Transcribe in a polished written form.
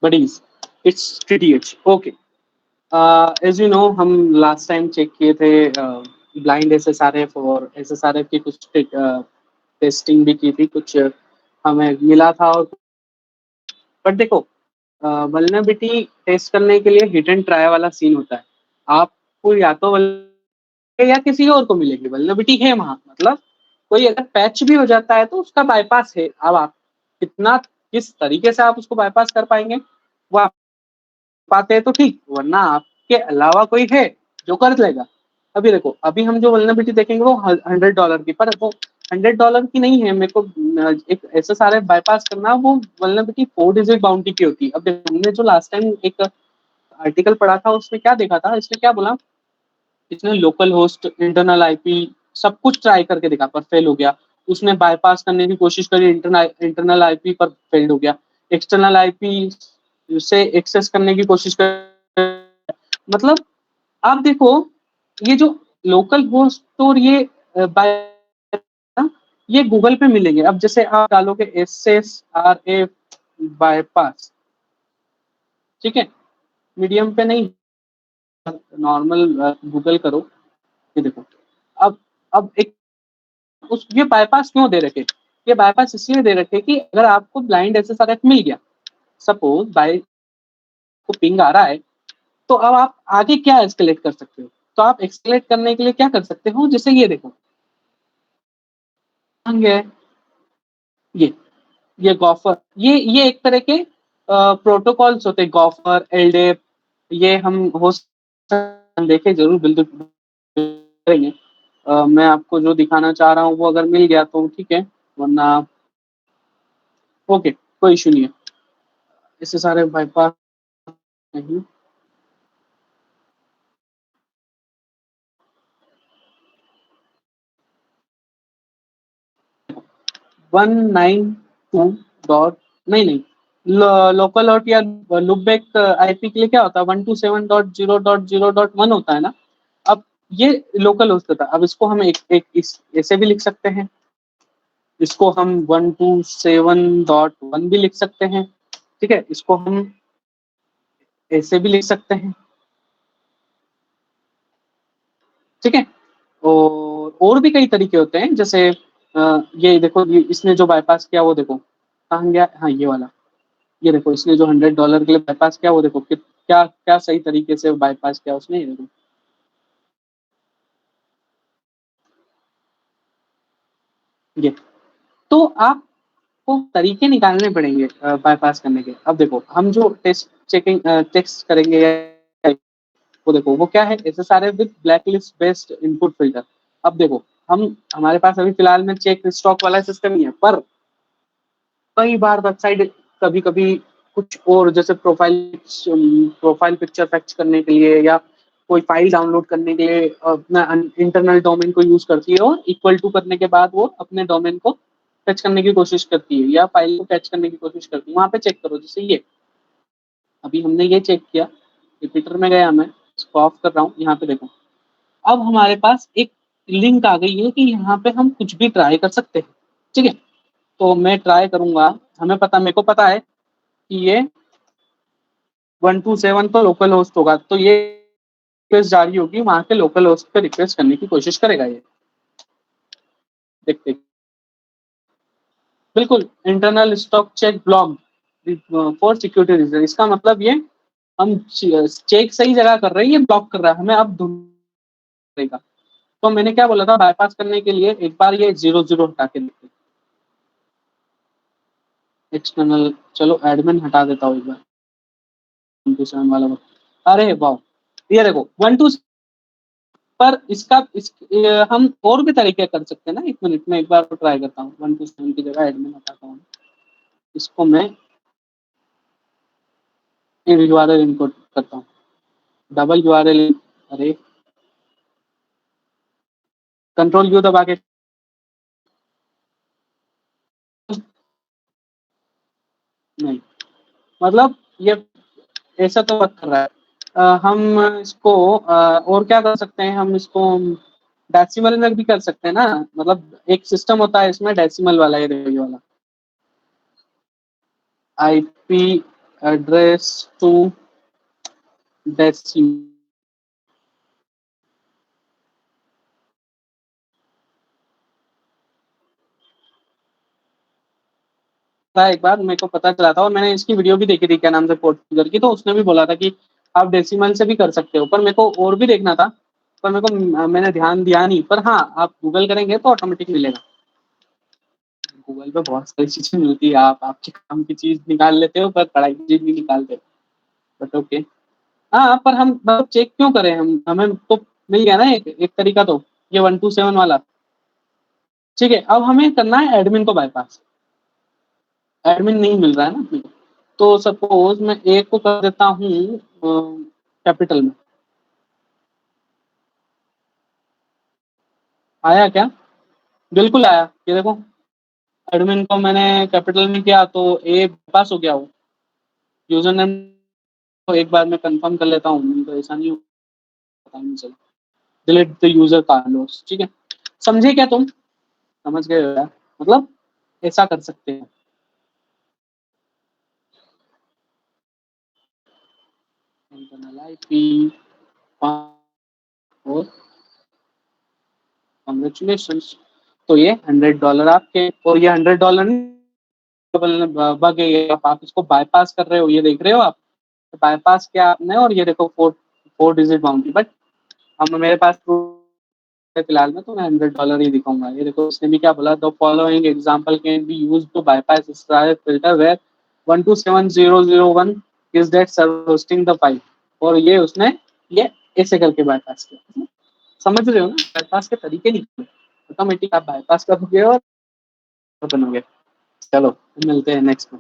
buddies, it's TTH. Okay. As you know, हम last time check किए थे blind SSRF और SSRF की कुछ टेस्टिंग भी की थी, कुछ हमें मिला था। और बट देखो, वल्नरेबिलिटी टेस्ट करने के लिए हिट एंड ट्राई वाला सीन होता है। आपको या तो या किसी और को मिलेगी वल्नरेबिलिटी है वहां, मतलब कोई अगर पैच भी हो जाता है तो उसका बाईपास है। अब आप कितना किस तरीके से आप उसको बाईपास कर पाएंगे, वो आप पाते हैं तो ठीक, वरना आपके अलावा कोई है जो कर लेगा। अभी देखो, अभी हम जो वल्नरेबिलिटी देखेंगे वो $100 की, पर वो $100 की नहीं है। मेरे को एक ऐसे सारे बाईपास करना, वो वल्नरेबिलिटी 4 डिजिट बाउंटी की होती है। अब देखो, हमने जो लास्ट टाइम एक आर्टिकल पढ़ा था उसमें क्या देखा था, इसने क्या बोला, इसने लोकल होस्ट, इंटरनल आईपी सब कुछ ट्राई करके देखा पर फेल हो गया। उसने बाईपास करने की कोशिश करी, इंटरनल आईपी पर फेल हो गया। एक्सटर्नल आईपी से एक्सेस करने की कोशिश कर, मतलब आप देखो, ये जो लोकल होस्ट और ये गूगल पे मिलेंगे। अब जैसे आप डालोगे SSRA बाईपास, ठीक है, मीडियम पे नहीं, नॉर्मल गूगल करो, ये देखो। अब अब एक उस ये बाईपास क्यों दे रखे, ये बाईपास इसलिए दे रखे कि अगर आपको ब्लाइंड SSRF मिल गया, सपोज बाई को पिंग आ रहा है, तो अब आप आगे क्या एस्केलेट कर सकते हो। तो आप एस्केलेट करने के लिए क्या कर सकते हो, जैसे ये देखो, ये ये गॉफर, ये एक तरह के प्रोटोकॉल्स होते हैं, गॉफर, एलडेप। ये हम हो देखे जरूर, बिल्कुल करेंगे। मैं आपको जो दिखाना चाह रहा हूँ वो अगर मिल गया तो ठीक है, वरना ओके, कोई इशू नहीं है। इससे सारे बाईपास नहीं, 192 डॉट नहीं, लोकल हॉट या लुपबैक आईपी के लिए क्या होता है, 127.0.0.1 होता है ना। अब ये लोकल होस्ट होता है। अब इसको हम ऐसे भी लिख सकते हैं, इसको हम 127.1 भी लिख सकते हैं, ठीक है, इसको हम ऐसे भी लिख सकते हैं, ठीक है। और भी कई तरीके होते हैं, जैसे ये देखो, ये इसने जो बाईपास किया वो देखो कहाँ गया, हाँ ये वाला, ये देखो, इसने जो $100 के लिए बाईपास किया वो देखो कि क्या क्या सही तरीके से बाईपास किया उसने, ये देखो। ये तो आपको तरीके निकालने पड़ेंगे बाईपास करने के। अब देखो, हम जो टेस्ट करेंगे वो देखो, वो क्या है, SSRF with blacklist based input filter. अब देखो, हम हमारे पास अभी फिलहाल में चेक स्टॉक वाला सिस्टम ही है, पर कई बार वेबसाइट कभी कभी कुछ और, जैसे प्रोफाइल पिक्चर फैक्च करने के लिए या कोई फाइल डाउनलोड करने के लिए अपना इंटरनल डोमेन को यूज करती है, और इक्वल टू करने के बाद वो अपने डोमेन को फैच करने की कोशिश करती है या फाइल को फैच करने की कोशिश करती है। वहां पे चेक करो, जैसे ये अभी हमने ये चेक किया, रिपीटर में गया, मैं इसको ऑफ कर रहा हूँ, यहाँ पे देखो। अब हमारे पास एक लिंक आ गई है कि यहाँ पे हम कुछ भी ट्राई कर सकते हैं, ठीक है। तो मैं ट्राई करूंगा, हमें पता, मेरे को पता है कि ये 127 तो लोकल होस्ट होगा, तो ये रिक्वेस्ट जारी होगी, वहां के लोकल होस्ट पे रिक्वेस्ट करने की कोशिश करेगा ये। देखते, बिल्कुल internal stock check block for security reason, इसका मतलब ये हम चेक सही जगह कर रहे हैं, ये ब्लॉक कर रहा है, हमें अब ढूंढेगा। तो मैंने क्या बोला था, बाईपास करने के लिए एक बार ये 00 हटा के देखते, एक्सटर्नल, चलो एडमिन हटा देता हूँ एक बार, 127 वाला। अरे वाह, ये देखो 12, पर हम और भी तरीके कर सकते हैं ना। एक मिनट में एक बार ट्राई करता हूँ, 127 की जगह एडमिन हटाता हूँ, इसको मैं URL इनपुट करता हूँ, डबल URL। अरे, कंट्रोल क्यू दबा के, नहीं, मतलब ये ऐसा तो वर्क कर रहा है। हम इसको और क्या कर सकते हैं, हम इसको डेसिमल में भी कर सकते हैं ना। मतलब एक सिस्टम होता है इसमें डेसिमल वाला, ये वाला आईपी एड्रेस टू डेसिमल। एक बार मेरे को पता चला था और मैंने इसकी वीडियो भी देखी थी, क्या नाम से, पोर्टुगल की, तो उसने भी बोला था कि आप डेसिमल से भी कर सकते हो, पर मेरे को और भी देखना था, पर मेरे को मैंने ध्यान दिया नहीं। पर हाँ, आप गूगल करेंगे तो ऑटोमेटिक मिलेगा। गूगल पे बहुत सारी चीजें मिलती है, आप आपके काम की चीज निकाल लेते हो पर पढ़ाई की चीज नहीं निकालते। But okay. हाँ, पर हम मतलब चेक क्यों करें, हम हमें तो मिल गया ना एक तरीका, तो ये 127 वाला। ठीक है, अब हमें करना है एडमिन को बाईपास। एडमिन नहीं मिल रहा है ना अपने को। तो सपोज मैं एक को कर देता हूँ कैपिटल में। आया क्या? बिल्कुल आया, ये देखो। एडमिन को मैंने कैपिटल में किया तो ए पास हो गया। वो यूजर नेम को एक बार मैं कंफर्म कर लेता हूँ, नहीं तो ऐसा नहीं होता, नहीं चला। डिलीट द यूजर कार्लोस, ठीक है। समझे क्या तुम? समझ गए हो यार? मतलब ऐसा कर सकते हैं। इंटरनल आईपी और कॉन्ग्रेचुलेशन। तो ये $100 आपके, और ये $100 बग है ये, आप इसको बाईपास कर रहे हो, ये देख रहे हो आप। बाईपास किया आपने, और ये देखो four four digit boundary. But हम मेरे पास फिलहाल में तो मैं $100 ही दिखाऊंगा। ये देखो, उसने भी क्या बोला, the following example can be used to bypass filter where 127001 is that server hosting the file. और ये उसने ये ऐसे करके बाईपास किया। समझ रहे हो ना, बाईपास के तरीके निकले, ऑटोमेटिक आप बाईपास करोगे और बनोगे। चलो मिलते हैं नेक्स्ट में।